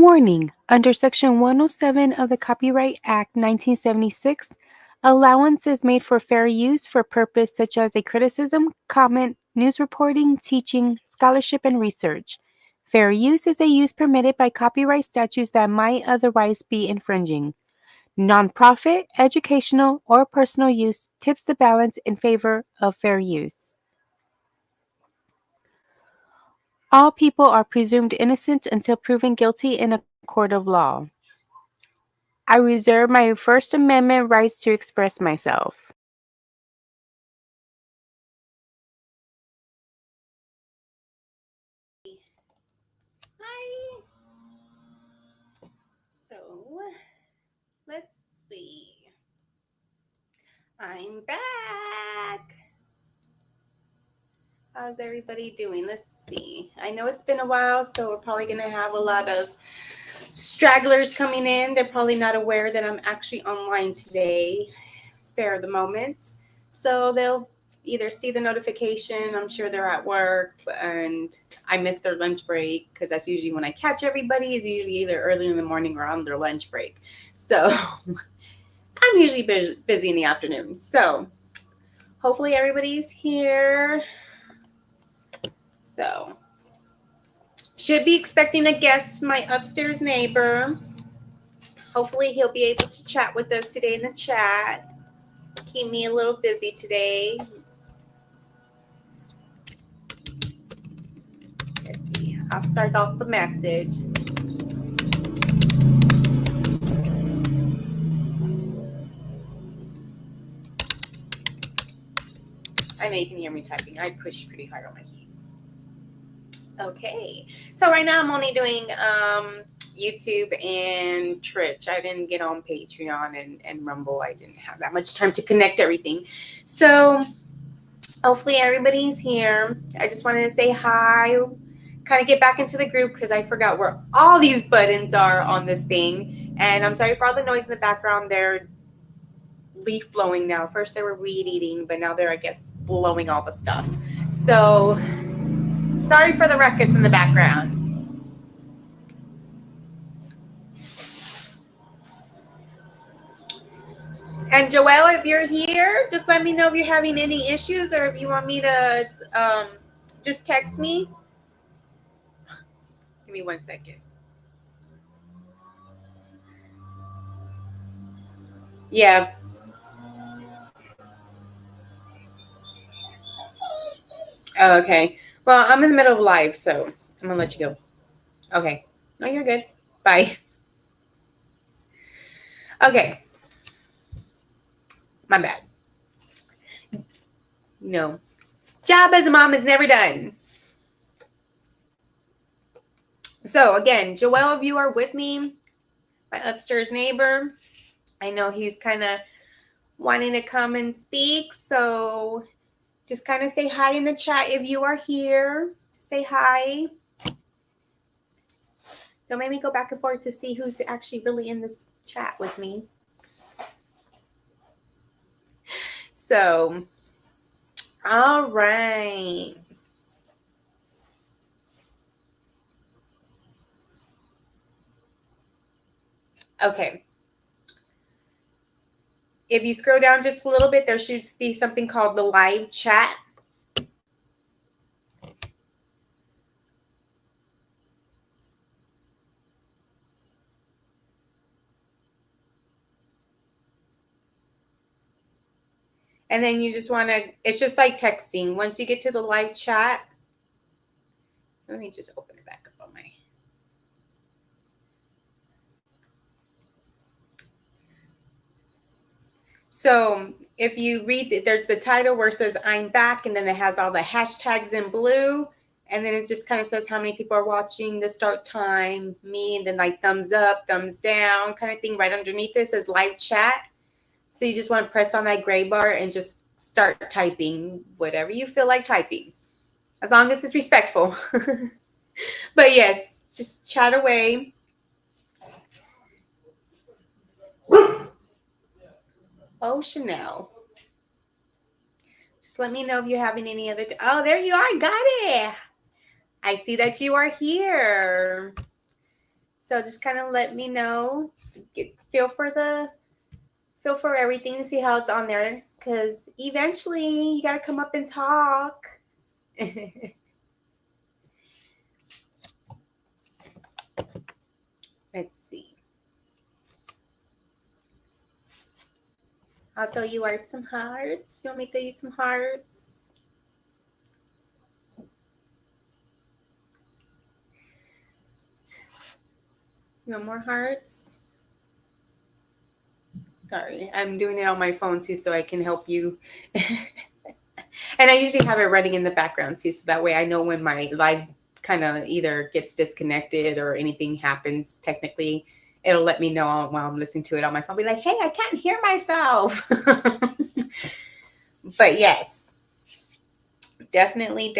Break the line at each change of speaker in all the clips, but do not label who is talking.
Warning: under Section 107 of the Copyright Act 1976, allowance is made for fair use for purpose such as a criticism, comment, news reporting, teaching, scholarship, and research. Fair use is a use permitted by copyright statutes that might otherwise be infringing. Nonprofit, educational, or personal use tips the balance in favor of fair use. All people are presumed innocent until proven guilty in a court of law. I reserve my First Amendment rights to express myself. Hi. So, let's see. I'm back. How's everybody doing? Let's see. I know it's been a while, so we're probably going to have a lot of stragglers coming in. They're probably not aware that I'm actually online today. Spare the moment. So they'll either see the notification, I'm sure they're at work, and I missed their lunch break because that's usually when I catch everybody is usually either early in the morning or on their lunch break. So I'm usually busy in the afternoon. So hopefully everybody's here. So should be expecting a guest, my upstairs neighbor. Hopefully he'll be able to chat with us today in the chat. Keep me a little busy today. Let's see. I'll start off the message. I know you can hear me typing. I push pretty hard on my keys. Okay. So right now I'm only doing YouTube and Twitch. I didn't get on Patreon and Rumble. I didn't have that much time to connect everything. So hopefully everybody's here. I just wanted to say hi, kind of get back into the group because I forgot where all these buttons are on this thing. And I'm sorry for all the noise in the background. They're leaf blowing now. First they were weed eating, but now they're, I guess, blowing all the stuff. So sorry for the ruckus in the background. And Joelle, if you're here, just let me know if you're having any issues or if you want me to just text me. Give me 1 second. Yeah. Oh, okay. Well, I'm in the middle of live, so I'm going to let you go. Okay. No, you're good. Bye. Okay. My bad. No. Job as a mom is never done. So, again, Joelle, if you are with me, my upstairs neighbor, I know he's kind of wanting to come and speak, so just kind of say hi in the chat if you are here. Say hi. Don't make me go back and forth to see who's actually really in this chat with me. So, all right. Okay. If you scroll down just a little bit, there should be something called the live chat. And then you just want to, it's just like texting. Once you get to the live chat, let me just open it back up on my. So if you read, there's the title where it says I'm back, and then it has all the hashtags in blue. And then it just kind of says how many people are watching, the start time, me, and then like thumbs up, thumbs down kind of thing. Right underneath this says live chat. So you just want to press on that gray bar and just start typing whatever you feel like typing, as long as it's respectful. But yes, just chat away. Oh, Chanel. Just let me know if you're having any other. Oh, there you are. Got it. I see that you are here. So just kind of let me know. Feel for everything to see how it's on there, because eventually you got to come up and talk. Let's see. I'll throw you some hearts. You want me to throw you some hearts? You want more hearts? Sorry, I'm doing it on my phone too, so I can help you. And I usually have it running in the background too, so that way I know when my live kind of either gets disconnected or anything happens technically. It'll let me know while I'm listening to it on my phone. Be like, hey, I can't hear myself. But yes, definitely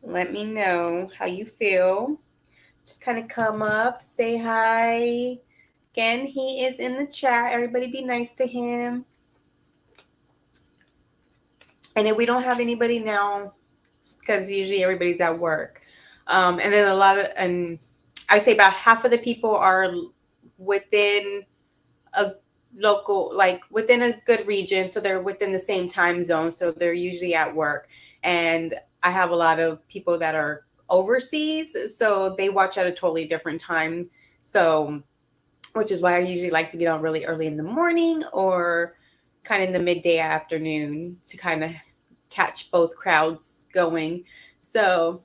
let me know how you feel. Just kind of come up, say hi. Again, he is in the chat. Everybody be nice to him. And if we don't have anybody now, because usually everybody's at work. And then and I say about half of the people are within a local, like within a good region. So they're within the same time zone. So they're usually at work. And I have a lot of people that are overseas. So they watch at a totally different time. So, which is why I usually like to get on really early in the morning or kind of in the midday afternoon to kind of catch both crowds going. So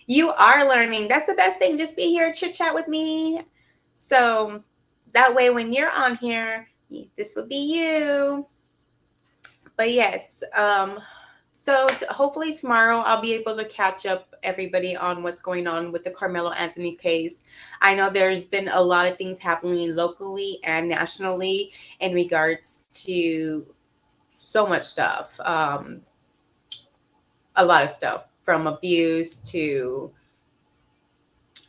you are learning. That's the best thing. Just be here, chit chat with me. So that way, when you're on here, this will be you. But yes, so hopefully tomorrow I'll be able to catch up everybody on what's going on with the Carmelo Anthony case. I know there's been a lot of things happening locally and nationally in regards to so much stuff. A lot of stuff from abuse to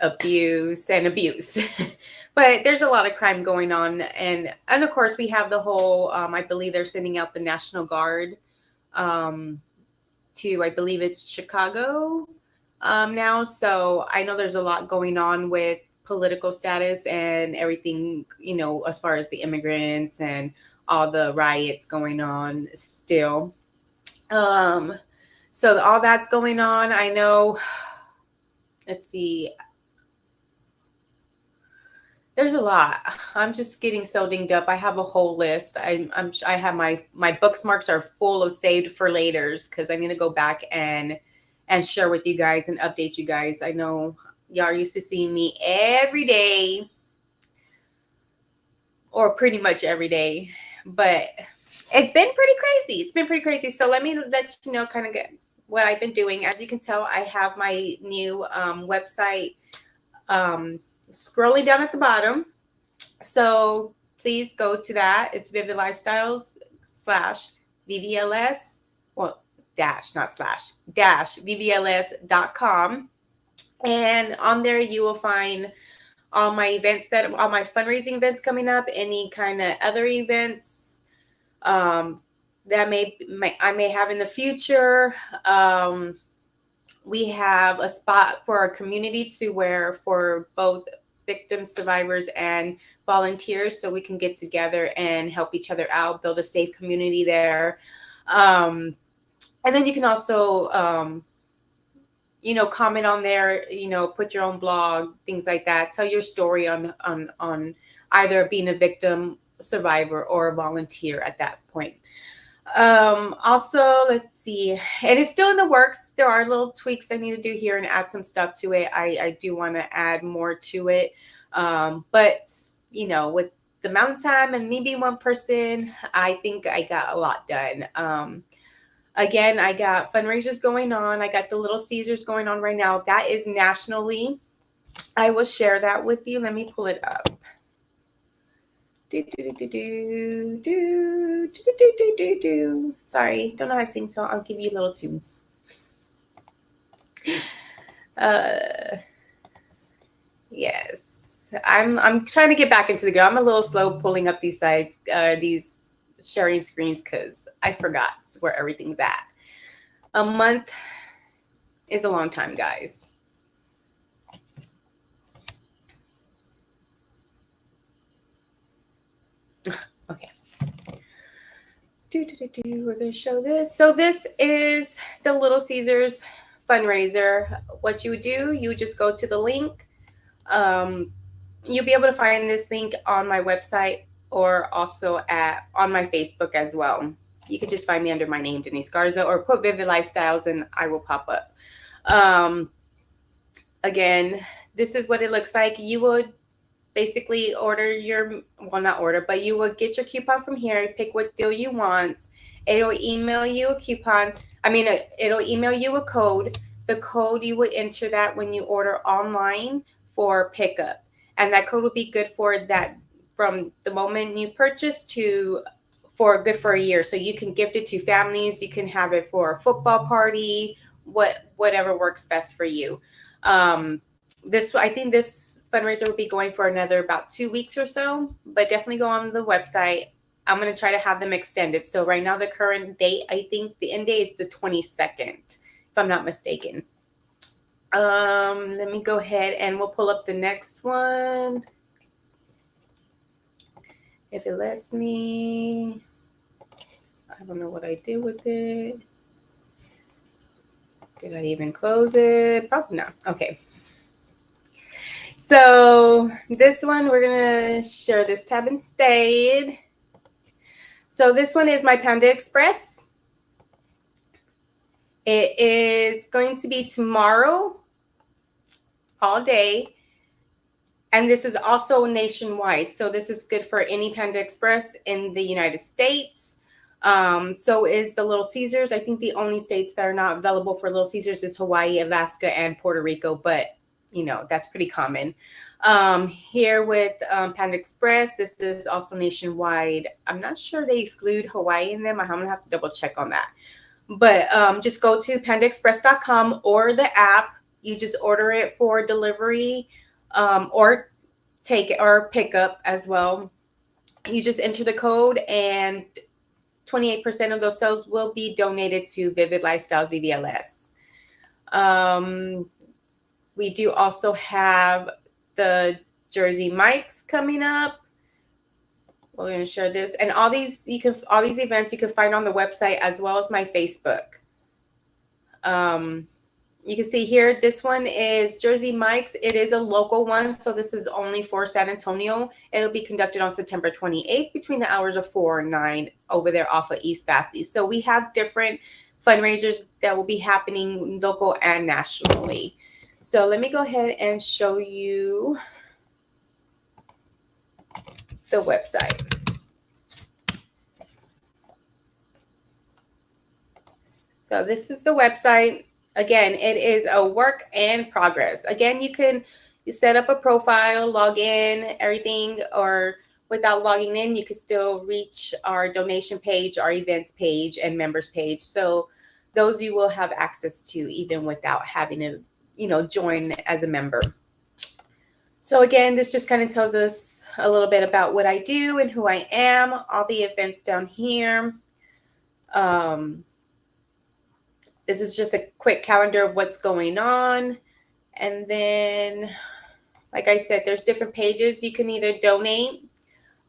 abuse and abuse. But there's a lot of crime going on. And of course, we have the whole, I believe they're sending out the National Guard to, I believe it's Chicago now. So I know there's a lot going on with political status and everything, as far as the immigrants and all the riots going on still. So all that's going on. I know, let's see. There's a lot. I'm just getting so dinged up. I have a whole list. I have my bookmarks are full of saved for laters because I need to go back and share with you guys and update you guys. I know y'all are used to seeing me every day or pretty much every day, but it's been pretty crazy. It's been pretty crazy. So let me let you know kind of get what I've been doing. As you can tell, I have my new website scrolling down at the bottom. So please go to that. It's Vivid Lifestyles / VVLS. Well, dash, not slash, dash VVLS.com. And on there, you will find all my events, all my fundraising events coming up, any kind of other events that I may have in the future. We have a spot for our community to where for both victims, survivors, and volunteers, so we can get together and help each other out, build a safe community there. And then you can also, comment on there, put your own blog, things like that. Tell your story on either being a victim, survivor, or a volunteer at that point. Also, let's see, and it's still in the works. There are little tweaks I need to do here and add some stuff to it. I do want to add more to it. But with the amount of time and me being one person, I think I got a lot done. Again, I got fundraisers going on. I got the Little Caesars going on right now. That is nationally. I will share that with you. Let me pull it up. Sorry, don't know how to sing, so I'll give you little tunes. Yes, I'm trying to get back into the go. I'm a little slow pulling up these sides, these sharing screens, because I forgot where everything's at. A month is a long time, guys. Okay. We're going to show this. So this is the Little Caesars fundraiser. What you would do, you would just go to the link. You'll be able to find this link on my website or also on my Facebook as well. You could just find me under my name, Denise Garza, or put Vivid Lifestyles and I will pop up. Again, this is what it looks like. You would basically not order, but you will get your coupon from here, pick what deal you want. It'll email you a coupon. It'll email you a code. The code, you would enter that when you order online for pickup. And that code will be good for that from the moment you purchase for a year. So you can gift it to families. You can have it for a football party, whatever works best for you. I think this fundraiser will be going for another about 2 weeks or so, but definitely go on the website. I'm going to try to have them extended. So right now, the current date, I think the end date is the 22nd, if I'm not mistaken. Let me go ahead and we'll pull up the next one. If it lets me. I don't know what I did with it. Did I even close it? Probably not. Okay. So this one, we're going to share this tab instead. So this one is my Panda Express. It is going to be tomorrow all day. And this is also nationwide. So this is good for any Panda Express in the United States. So is the Little Caesars. I think the only states that are not available for Little Caesars is Hawaii, Alaska, and Puerto Rico. But, that's pretty common. Here with Panda Express, this is also nationwide. I'm not sure they exclude Hawaii in them. I'm going to have to double check on that. But just go to pandaexpress.com or the app. You just order it for delivery or take it or pick up as well. You just enter the code and 28% of those sales will be donated to Vivid Lifestyles VVLS. We do also have the Jersey Mike's coming up. We're going to share this, and all these events you can find on the website as well as my Facebook. You can see here, this one is Jersey Mike's. It is a local one, so this is only for San Antonio. It'll be conducted on September 28th between the hours of 4 and 9 over there off of East Bassey. So we have different fundraisers that will be happening local and nationally. So let me go ahead and show you the website. So this is the website. Again, it is a work in progress. Again, you set up a profile, log in, everything, or without logging in, you can still reach our donation page, our events page, and members page. So those you will have access to even without having to, join as a member. So again, this just kind of tells us a little bit about what I do and who I am. All the events down here. This is just a quick calendar of what's going on. And then, like I said, there's different pages. You can either donate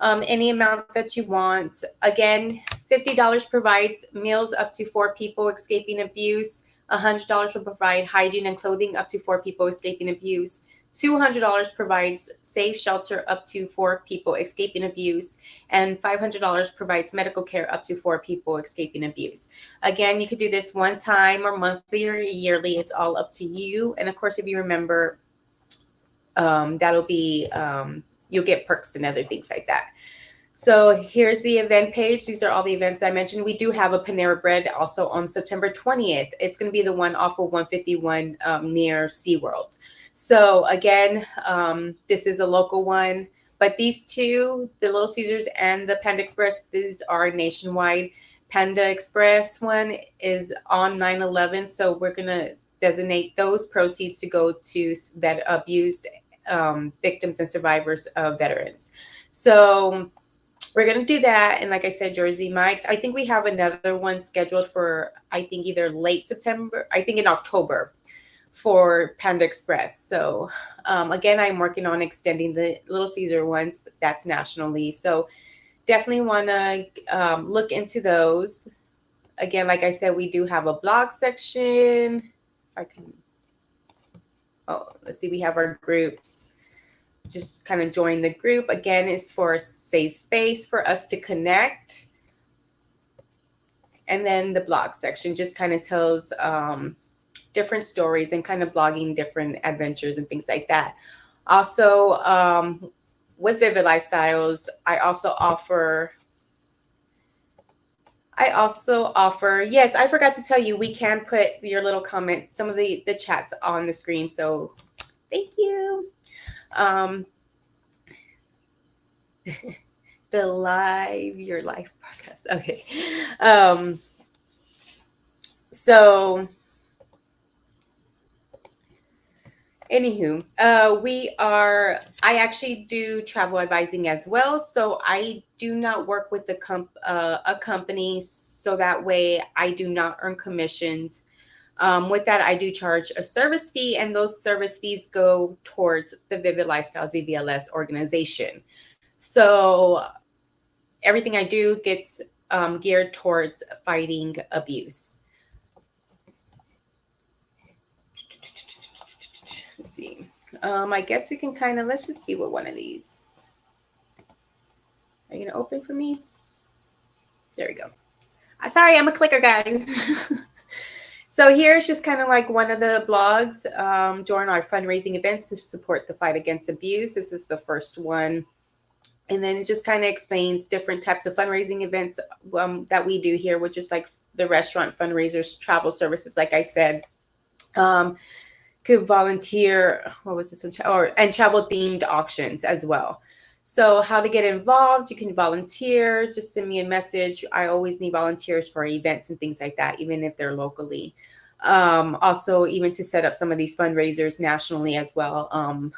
any amount that you want. Again, $50 provides meals up to 4 people escaping abuse. $100 will provide hygiene and clothing up to 4 people escaping abuse. $200 provides safe shelter up to 4 people escaping abuse, and $500 provides medical care up to 4 people escaping abuse. Again, you could do this one time or monthly or yearly. It's all up to you. And of course, if you remember, that'll be, you'll get perks and other things like that. So here's the event page. These are all the events I mentioned. We do have a Panera Bread also on September 20th. It's going to be the one off of 151 near SeaWorld. So again, this is a local one. But these two, the Little Caesars and the Panda Express, these are nationwide. Panda Express one is on 9/11. So we're going to designate those proceeds to go to abused victims and survivors of veterans. So we're going to do that. And like I said, Jersey Mike's. I think we have another one scheduled for, I think, either late September, I think in October for Panda Express. So again, I'm working on extending the Little Caesar ones, but that's nationally. So definitely want to look into those. Again, like I said, we do have a blog section. If I can, oh, let's see, we have our groups. Just kind of join the group. Again, it's for a safe space for us to connect. And then the blog section just kind of tells different stories and kind of blogging different adventures and things like that. Also, with Vivid Lifestyles, I also offer, yes, I forgot to tell you, we can put your little comment, some of the chats on the screen. So thank you. Um, the Your Life podcast. Okay. So anywho, I actually do travel advising as well. So I do not work with a company, so that way I do not earn commissions. With that, I do charge a service fee, and those service fees go towards the Vivid Lifestyles VVLS organization. So everything I do gets geared towards fighting abuse. Let's see. I guess we can let's just see what one of these. Are you gonna open for me? There we go. Sorry, I'm a clicker, guys. So here's just kind of like one of the blogs during our fundraising events to support the fight against abuse. This is the first one. And then it just kind of explains different types of fundraising events that we do here, which is like the restaurant fundraisers, travel services, like I said. Could volunteer, and travel themed auctions as well. So how to get involved, you can volunteer, just send me a message. I always need volunteers for events and things like that, even if they're locally. Also, even to set up some of these fundraisers nationally as well.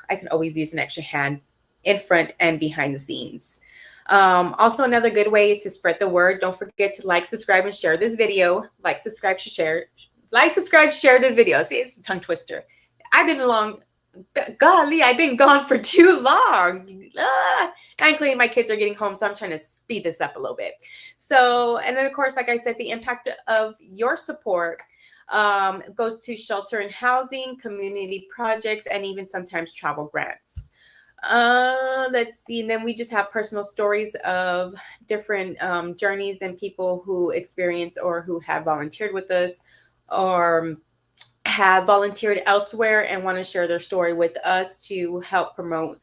I can always use an extra hand in front and behind the scenes. Also, another good way is to spread the word. Don't forget to like, subscribe, and share this video. Like, subscribe, share this video. See, it's a tongue twister. I've been gone for too long. Thankfully, my kids are getting home, so I'm trying to speed this up a little bit. So, and then of course, like I said, the impact of your support goes to shelter and housing, community projects, and even sometimes travel grants. Let's see. And then we just have personal stories of different journeys and people who experience or who have volunteered with us or have volunteered elsewhere and want to share their story with us to help promote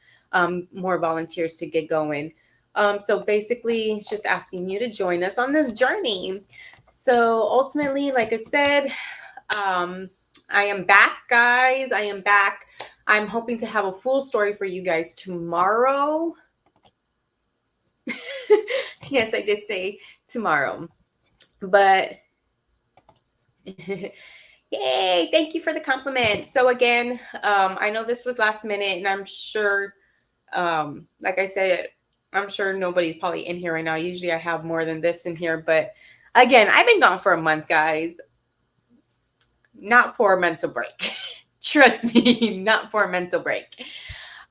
more volunteers to get going. So basically, it's just asking you to join us on this journey. So ultimately, like I said, I am back, guys. I am back. I'm hoping to have a full story for you guys tomorrow. Yes, I did say tomorrow. But yay, thank you for the compliment. So again, I know this was last minute, and I'm sure, like I said, I'm sure nobody's probably in here right now. Usually I have more than this in here, but again, I've been gone for a month, guys. Not for a mental break. Trust me, not for a mental break.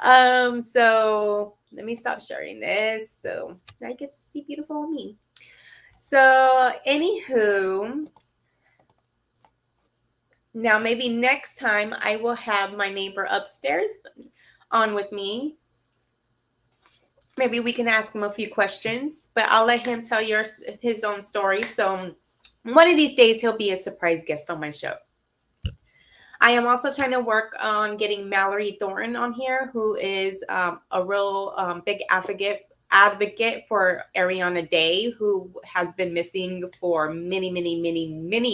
So let me stop sharing this so I get to see beautiful me. So anywho, now maybe next time I will have my neighbor upstairs on with me. Maybe we can ask him a few questions, but I'll let him tell his own story. So one of these days he'll be a surprise guest on my show. I am also trying to work on getting Mallory Thornton on here, who is a real big advocate for Ariana Day, who has been missing for many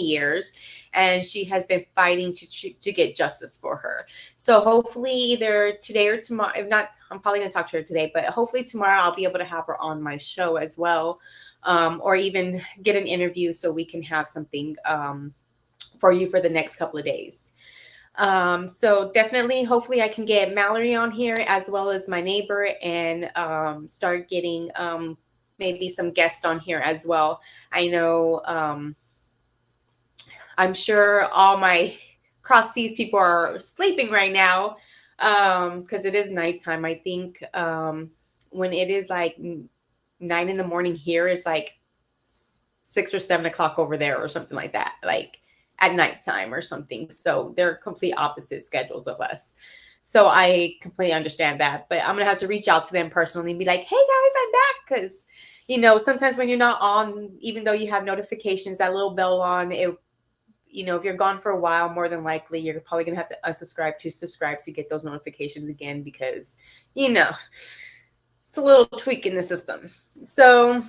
years, and she has been fighting to get justice for her. So hopefully either today or tomorrow, if not, I'm probably going to talk to her today, but hopefully tomorrow I'll be able to have her on my show as well, or even get an interview so we can have something for you for the next couple of days. So definitely, hopefully I can get Mallory on here as well as my neighbor and start getting maybe some guests on here as well. I know I'm sure all my cross seas people are sleeping right now because it is nighttime. I think when it is like 9 in the morning here is like 6 or 7 o'clock over there or something like that, like at nighttime or something. So they're complete opposite schedules of us. So I completely understand that, but I'm gonna have to reach out to them personally and be like, hey guys, I'm back. Because, you know, sometimes when you're not on, even though you have notifications, that little bell on, it, you know, if you're gone for a while, more than likely you're probably gonna have to unsubscribe to subscribe to get those notifications again, because, you know, it's a little tweak in the system. So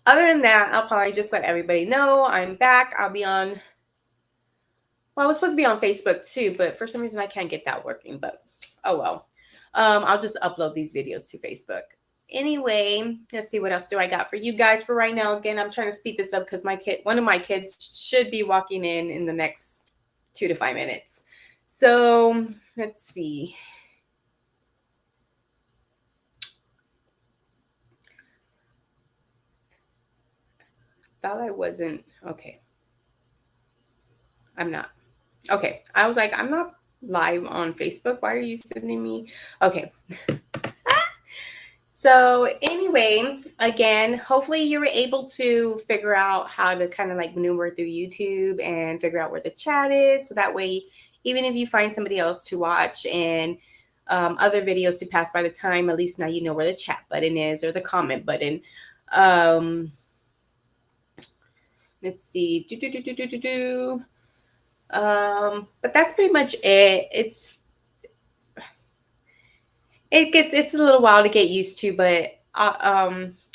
other than that, I'll probably just let everybody know I'm back. I'll be on, well, I was supposed to be on Facebook too, but for some reason I can't get that working, but oh well. I'll just upload these videos to Facebook. Anyway, let's see, what else do I got for you guys for right now. Again, I'm trying to speed this up because one of my kids should be walking in the next 2 to 5 minutes. So let's see. Thought I wasn't, okay. I'm not. Okay, I was like, I'm not live on Facebook. Why are you sending me? Okay. So anyway, again, hopefully you were able to figure out how to kind of like maneuver through YouTube and figure out where the chat is. So that way, even if you find somebody else to watch and other videos to pass by the time, at least now you know where the chat button is or the comment button. Let's see. But that's pretty much it. It's a little while to get used to, but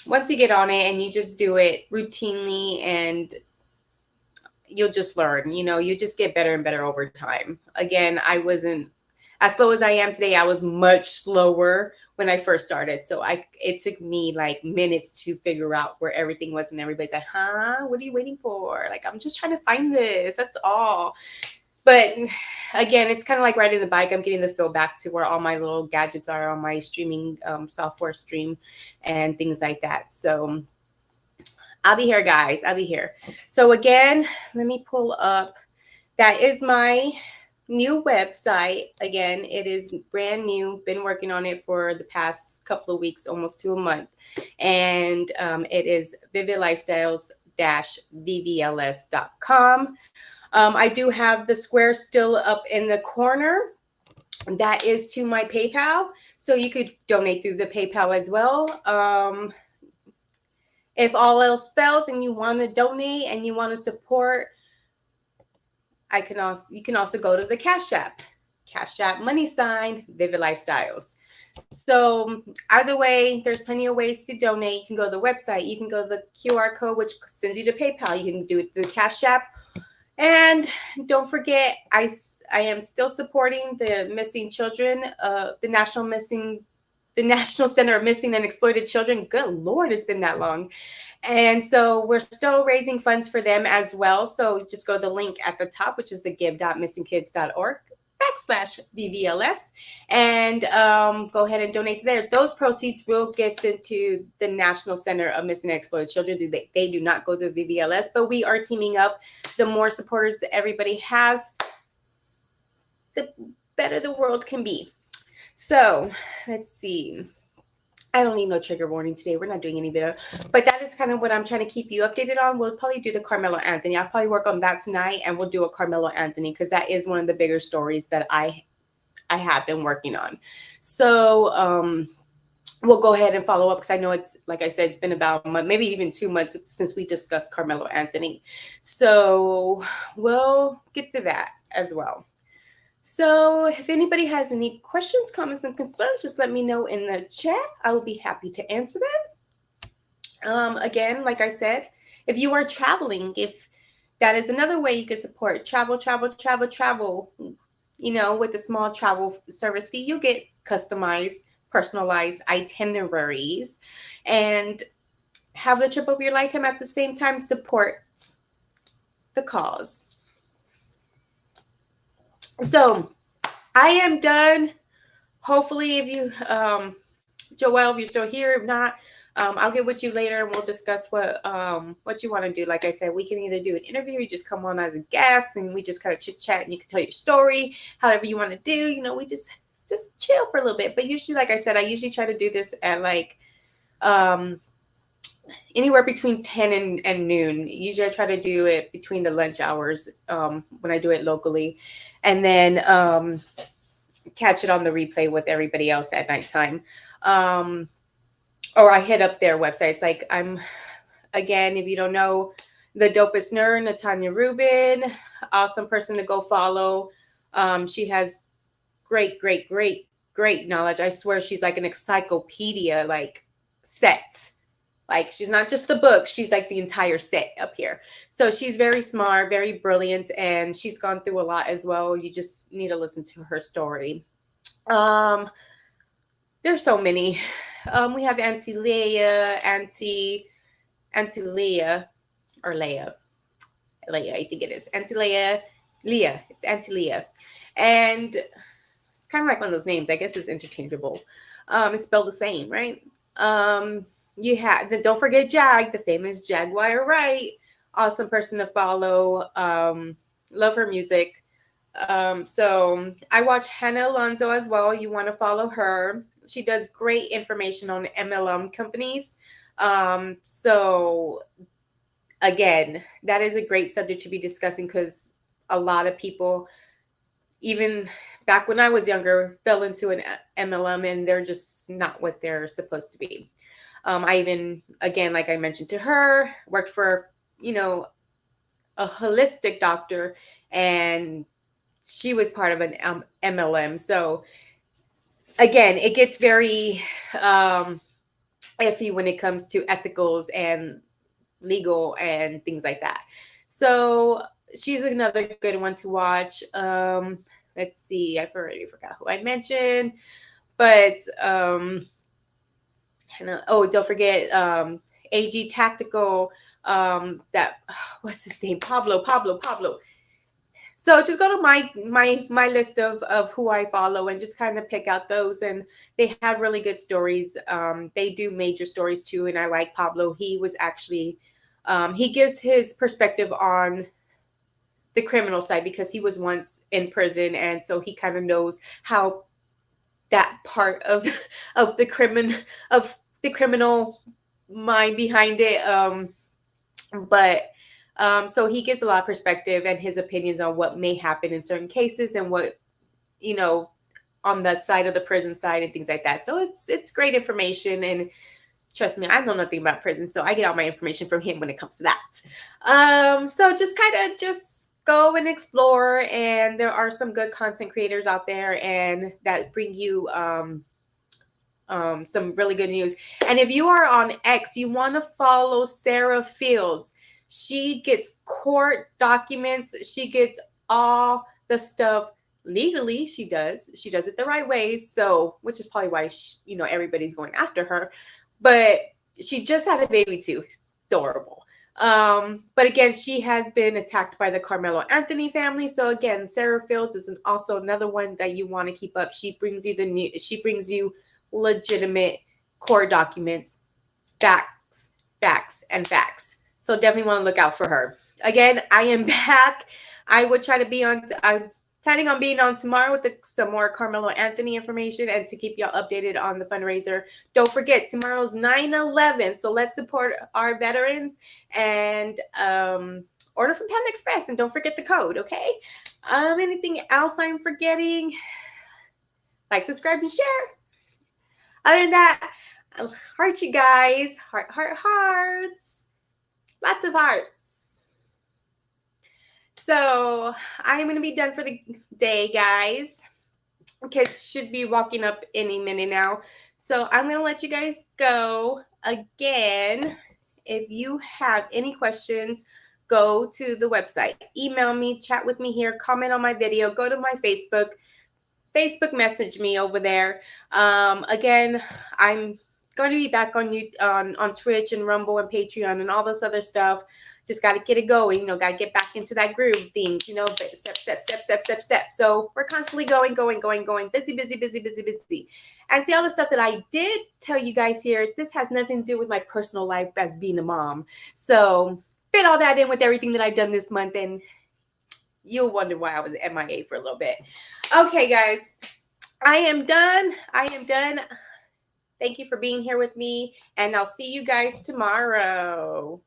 once you get on it and you just do it routinely, and you'll just learn, you know, you just get better and better over time. Again, I wasn't as slow as I am today. I was much slower when I first started. So it took me like minutes to figure out where everything was, and everybody's like, huh, what are you waiting for? Like, I'm just trying to find this. That's all. But again, it's kind of like riding the bike. I'm getting the feel back to where all my little gadgets are on my streaming software stream and things like that. So I'll be here, guys. I'll be here. So again, let me pull up. That is my new website. Again, it is brand new. Been working on it for the past couple of weeks, almost to a month. And it is vividlifestyles-vvls.com. I do have the square still up in the corner. That is to my PayPal. So you could donate through the PayPal as well. If all else fails and you want to donate and you want to support, you can also go to the Cash App # Vivid Lifestyles. So either way, there's plenty of ways to donate. You can go to the website. You can go to the QR code, which sends you to PayPal. You can do it through the Cash App. And don't forget, I am still supporting the missing children, the National Center of Missing and Exploited Children. Good Lord, it's been that long. And so we're still raising funds for them as well. So just go to the link at the top, which is the give.missingkids.org/VVLS, and go ahead and donate there. Those proceeds will get sent to the National Center of Missing and Exploited Children. They do not go to VVLS, but we are teaming up. The more supporters that everybody has, the better the world can be. So let's see. I don't need no trigger warning today. We're not doing any video, but that is kind of what I'm trying to keep you updated on. We'll probably do the Carmelo Anthony. I'll probably work on that tonight, and we'll do a Carmelo Anthony because that is one of the bigger stories that I have been working on. So we'll go ahead and follow up because I know it's, like I said, it's been about a month, maybe even 2 months since we discussed Carmelo Anthony. So we'll get to that as well. So if anybody has any questions, comments, and concerns, just let me know in the chat. I will be happy to answer them. Again, like I said, if you are traveling, if that is another way you can support travel, you know, with a small travel service fee, you'll get customized, personalized itineraries and have the trip of your lifetime at the same time support the cause. So I am done. Hopefully, if you, Joelle, if you're still here, if not, I'll get with you later and we'll discuss what you want to do. Like I said, we can either do an interview, you just come on as a guest and we just kind of chit chat and you can tell your story, however you want to do. You know, we just chill for a little bit. But usually, like I said, I usually try to do this at like um, anywhere between 10 and noon. Usually I try to do it between the lunch hours when I do it locally. And then catch it on the replay with everybody else at nighttime. Um, or I hit up their websites. Like I'm, again, if you don't know, the dopest nerd, Natanya Rubin, awesome person to go follow. She has great knowledge. I swear she's like an encyclopedia, like set. Like she's not just a book, she's like the entire set up here. So she's very smart, very brilliant, and she's gone through a lot as well. You just need to listen to her story. Um, there's so many. We have Auntie Leah or Leia. Leia, I think it is. Auntie Leah. It's Auntie Leah. And it's kind of like one of those names. I guess it's interchangeable. It's spelled the same, right? You have don't forget Jag, the famous Jaguar Wright. Awesome person to follow. Love her music. So I watch Hannah Alonso as well. You want to follow her. She does great information on MLM companies. So again, that is a great subject to be discussing because a lot of people, even back when I was younger, fell into an MLM and they're just not what they're supposed to be. I even, again, like I mentioned to her, worked for, a holistic doctor, and she was part of an MLM. So again, it gets very iffy when it comes to ethicals and legal and things like that. So she's another good one to watch. Let's see, I've already forgot who I mentioned, but don't forget AG Tactical. That what's his name? Pablo. So just go to my list of who I follow and just kind of pick out those, and they have really good stories. They do major stories too, and I like Pablo. He was actually he gives his perspective on the criminal side because he was once in prison, and so he kind of knows how that part of the criminal mind behind it. But so he gives a lot of perspective and his opinions on what may happen in certain cases and what, on that side of the prison side and things like that. So it's great information, and trust me, I know nothing about prison, so I get all my information from him when it comes to that. So just kind of just go and explore, and there are some good content creators out there and that bring you some really good news. And if you are on X, you want to follow Sarah Fields. She gets court documents. She gets all the stuff legally. She does it the right way. So, which is probably why everybody's going after her. But she just had a baby too. Adorable. But again, she has been attacked by the Carmelo Anthony family. So again, Sarah Fields is also another one that you want to keep up. She brings you legitimate court documents, facts. So definitely want to look out for her. Again, I am back. I'm planning on being on tomorrow with some more Carmelo Anthony information and to keep y'all updated on the fundraiser. Don't forget, tomorrow's 9/11. So let's support our veterans and order from Panda Express. And don't forget the code, okay? Anything else I'm forgetting? Like, subscribe, and share. Other than that, I heart you guys. Hearts. Lots of hearts. So I'm going to be done for the day, guys. Kids should be walking up any minute now. So I'm going to let you guys go. Again, if you have any questions, go to the website. Email me, chat with me here, comment on my video, go to my Facebook message me over there. Again, I'm going to be back on Twitch and Rumble and Patreon and all this other stuff. Just got to get it going, got to get back into that groove thing, step. So we're constantly going, busy. And see all the stuff that I did tell you guys here, this has nothing to do with my personal life as being a mom. So fit all that in with everything that I've done this month, and you'll wonder why I was MIA for a little bit. Okay, guys, I am done. Thank you for being here with me, and I'll see you guys tomorrow.